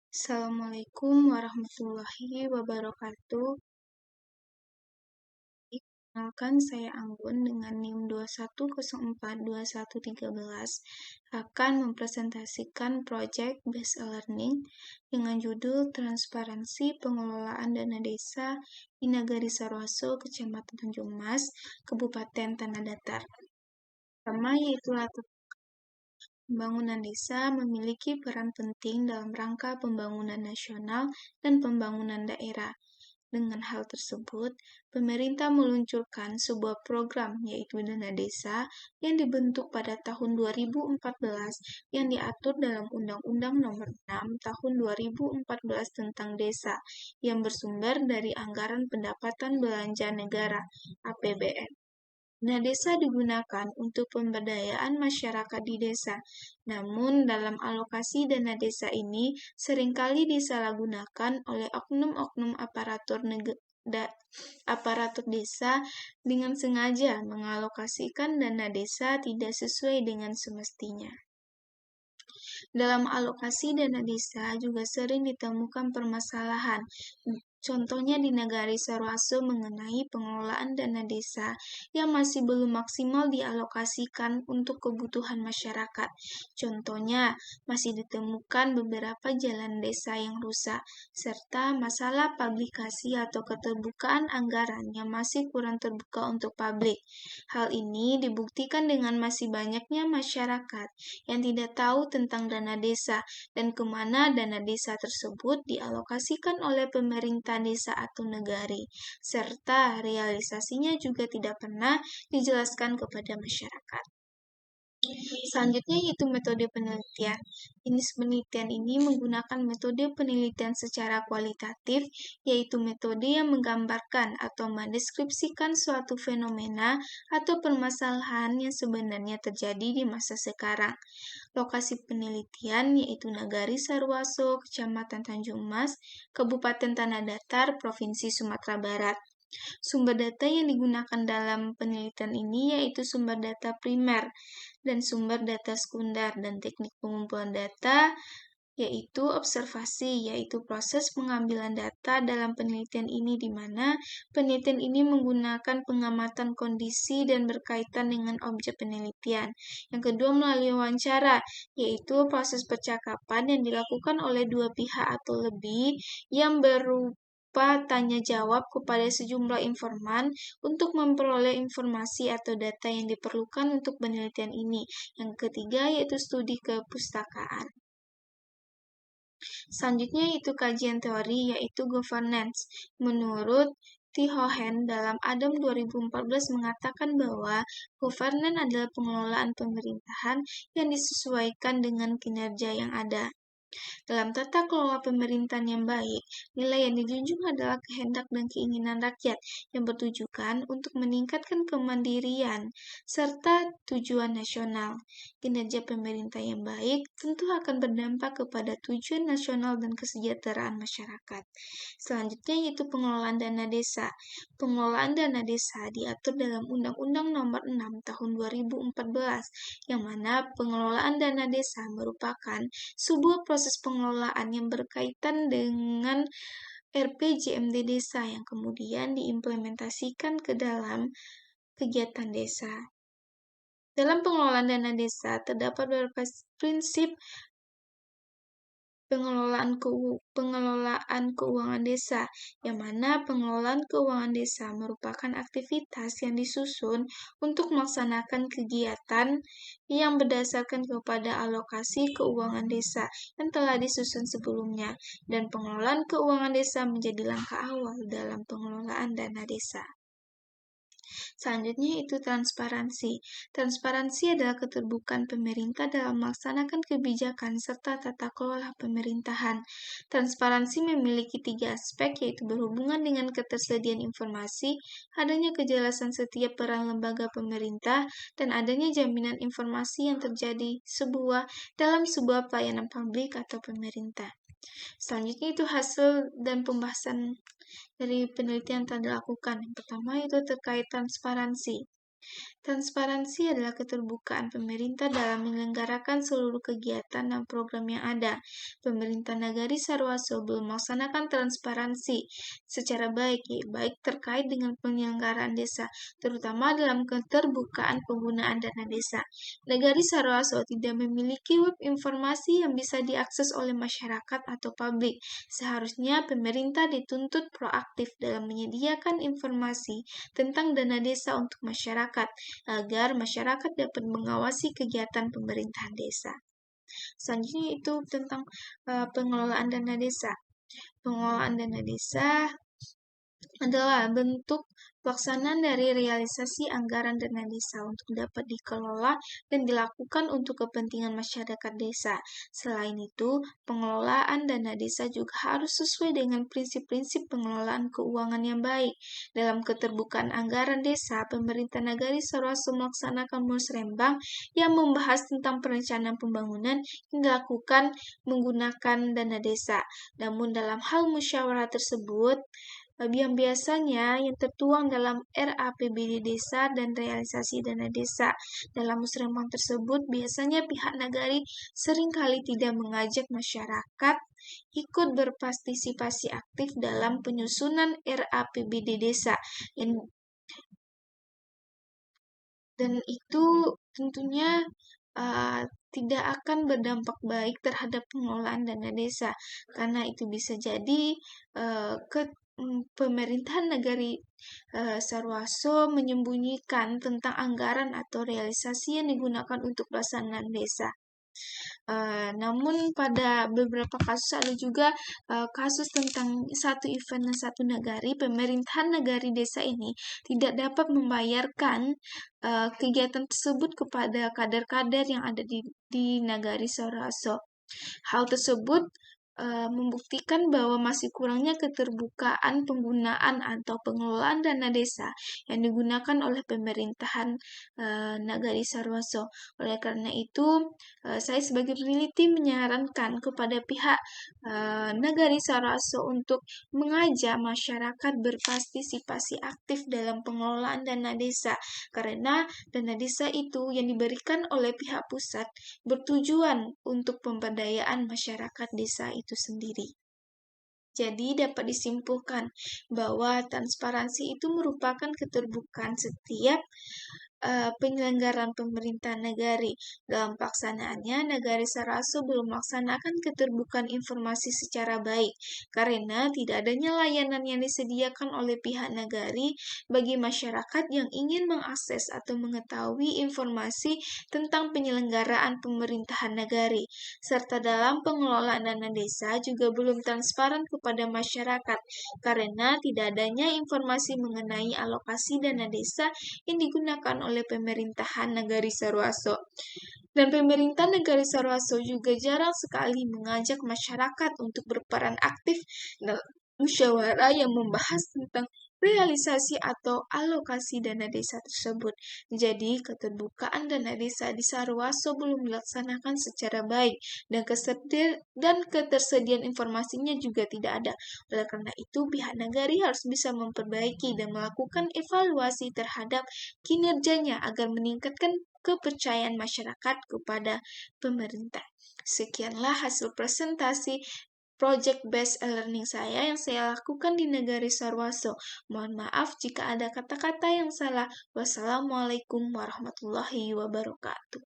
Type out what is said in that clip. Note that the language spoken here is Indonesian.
Assalamualaikum warahmatullahi wabarakatuh. Perkenalkan, saya Anggun dengan NIM 21042113 akan mempresentasikan Project Based Learning dengan judul Transparansi Pengelolaan Dana Desa di Nagari Sarwaso, Kecamatan Tanjung Mas, Kabupaten Tanah Datar. Pertama yaitu latar pembangunan desa memiliki peran penting dalam rangka pembangunan nasional dan pembangunan daerah. Dengan hal tersebut, pemerintah meluncurkan sebuah program yaitu Dana Desa yang dibentuk pada tahun 2014 yang diatur dalam Undang-Undang Nomor 6 Tahun 2014 tentang Desa yang bersumber dari Anggaran Pendapatan Belanja Negara (APBN). Dana desa digunakan untuk pemberdayaan masyarakat di desa. Namun, dalam alokasi dana desa ini seringkali disalahgunakan oleh oknum-oknum aparatur desa dengan sengaja mengalokasikan dana desa tidak sesuai dengan semestinya. Dalam alokasi dana desa juga sering ditemukan permasalahan. Contohnya di Nagari Sarwaso mengenai pengelolaan dana desa yang masih belum maksimal dialokasikan untuk kebutuhan masyarakat. Contohnya, masih ditemukan beberapa jalan desa yang rusak, serta masalah publikasi atau keterbukaan anggaran yang masih kurang terbuka untuk publik. Hal ini dibuktikan dengan masih banyaknya masyarakat yang tidak tahu tentang dana desa dan kemana dana desa tersebut dialokasikan oleh pemerintah desa atau negari, serta realisasinya juga tidak pernah dijelaskan kepada masyarakat. Selanjutnya yaitu metode penelitian. Jenis penelitian ini menggunakan metode penelitian secara kualitatif, yaitu metode yang menggambarkan atau mendeskripsikan suatu fenomena atau permasalahan yang sebenarnya terjadi di masa sekarang. Lokasi penelitian yaitu Nagari Sarwaso, Kecamatan Tanjung Mas, Kabupaten Tanah Datar, Provinsi Sumatera Barat. Sumber data yang digunakan dalam penelitian ini yaitu sumber data primer dan sumber data sekunder, dan teknik pengumpulan data yaitu observasi, yaitu proses pengambilan data dalam penelitian ini di mana penelitian ini menggunakan pengamatan kondisi dan berkaitan dengan objek penelitian. Yang kedua melalui wawancara, yaitu proses percakapan yang dilakukan oleh dua pihak atau lebih yang berupa tanya jawab kepada sejumlah informan untuk memperoleh informasi atau data yang diperlukan untuk penelitian ini. Yang ketiga yaitu studi kepustakaan. Selanjutnya itu kajian teori yaitu governance. Menurut Tihohen dalam Adam 2014 mengatakan bahwa governance adalah pengelolaan pemerintahan yang disesuaikan dengan kinerja yang ada. Dalam tata kelola pemerintahan yang baik, nilai yang dijunjung adalah kehendak dan keinginan rakyat yang bertujuan untuk meningkatkan kemandirian serta tujuan nasional. Kinerja pemerintah yang baik tentu akan berdampak kepada tujuan nasional dan kesejahteraan masyarakat. Selanjutnya yaitu pengelolaan dana desa. Pengelolaan dana desa diatur dalam Undang-Undang Nomor 6 Tahun 2014, yang mana pengelolaan dana desa merupakan sebuah proses pengelolaan yang berkaitan dengan RPJMD desa yang kemudian diimplementasikan ke dalam kegiatan desa. Dalam pengelolaan dana desa terdapat beberapa prinsip pengelolaan keuangan desa, yang mana pengelolaan keuangan desa merupakan aktivitas yang disusun untuk melaksanakan kegiatan yang berdasarkan kepada alokasi keuangan desa yang telah disusun sebelumnya, dan pengelolaan keuangan desa menjadi langkah awal dalam pengelolaan dana desa. Selanjutnya itu transparansi. Transparansi adalah keterbukaan pemerintah dalam melaksanakan kebijakan serta tata kelola pemerintahan. Transparansi memiliki 3 aspek, yaitu berhubungan dengan ketersediaan informasi, adanya kejelasan setiap peran lembaga pemerintah, dan adanya jaminan informasi yang terjadi dalam sebuah pelayanan publik atau pemerintah. Selanjutnya itu hasil dan pembahasan dari penelitian yang telah dilakukan. Yang pertama itu terkait transparansi. Transparansi adalah keterbukaan pemerintah dalam menyelenggarakan seluruh kegiatan dan program yang ada. Pemerintah Nagari Sarwaso belum melaksanakan transparansi secara baik terkait dengan penyelenggaraan desa, terutama dalam keterbukaan penggunaan dana desa. Nagari Sarwaso tidak memiliki web informasi yang bisa diakses oleh masyarakat atau publik. Seharusnya pemerintah dituntut proaktif dalam menyediakan informasi tentang dana desa untuk masyarakat, agar masyarakat dapat mengawasi kegiatan pemerintahan desa. Selanjutnya itu tentang pengelolaan dana desa. Pengelolaan dana desa adalah bentuk pelaksanaan dari realisasi anggaran dana desa untuk dapat dikelola dan dilakukan untuk kepentingan masyarakat desa. Selain itu, pengelolaan dana desa juga harus sesuai dengan prinsip-prinsip pengelolaan keuangan yang baik. Dalam keterbukaan anggaran desa, pemerintah Nagari Sarwaso melaksanakan musrembang yang membahas tentang perencanaan pembangunan yang dilakukan menggunakan dana desa. Namun dalam hal musyawarah tersebut, yang biasanya yang tertuang dalam RAPBD desa dan realisasi dana desa. Dalam musrembang tersebut, biasanya pihak nagari seringkali tidak mengajak masyarakat ikut berpartisipasi aktif dalam penyusunan RAPBD desa. Dan itu tentunya tidak akan berdampak baik terhadap pengelolaan dana desa, karena itu bisa jadi pemerintahan Nagari Sarwaso menyembunyikan tentang anggaran atau realisasi yang digunakan untuk pelaksanaan desa. Namun pada beberapa kasus ada juga kasus tentang satu event dan satu nagari, pemerintahan nagari desa ini tidak dapat membayarkan kegiatan tersebut kepada kader-kader yang ada di Nagari Sarwaso. Hal tersebut membuktikan bahwa masih kurangnya keterbukaan penggunaan atau pengelolaan dana desa yang digunakan oleh pemerintahan Nagari Sarwaso. Oleh karena itu, saya sebagai peneliti menyarankan kepada pihak Nagari Sarwaso untuk mengajak masyarakat berpartisipasi aktif dalam pengelolaan dana desa, karena dana desa itu yang diberikan oleh pihak pusat bertujuan untuk pemberdayaan masyarakat desa itu sendiri. Jadi dapat disimpulkan bahwa transparansi itu merupakan keterbukaan setiap penyelenggaraan pemerintah nagari. Dalam pelaksanaannya, Nagari Sarwaso belum melaksanakan keterbukaan informasi secara baik, karena tidak adanya layanan yang disediakan oleh pihak nagari bagi masyarakat yang ingin mengakses atau mengetahui informasi tentang penyelenggaraan pemerintahan nagari, serta dalam pengelolaan dana desa juga belum transparan kepada masyarakat, karena tidak adanya informasi mengenai alokasi dana desa yang digunakan oleh pemerintahan Nagari Sarwaso. Dan pemerintah Nagari Sarwaso juga jarang sekali mengajak masyarakat untuk berperan aktif dalam musyawarah yang membahas tentang realisasi atau alokasi dana desa tersebut. Jadi, keterbukaan dana desa di Sarwaso belum dilaksanakan secara baik dan ketersediaan informasinya juga tidak ada. Oleh karena itu, pihak nagari harus bisa memperbaiki dan melakukan evaluasi terhadap kinerjanya agar meningkatkan kepercayaan masyarakat kepada pemerintah. Sekianlah hasil presentasi Project Based Learning saya yang saya lakukan di Nagari Sarwaso. Mohon maaf jika ada kata-kata yang salah. Wassalamualaikum warahmatullahi wabarakatuh.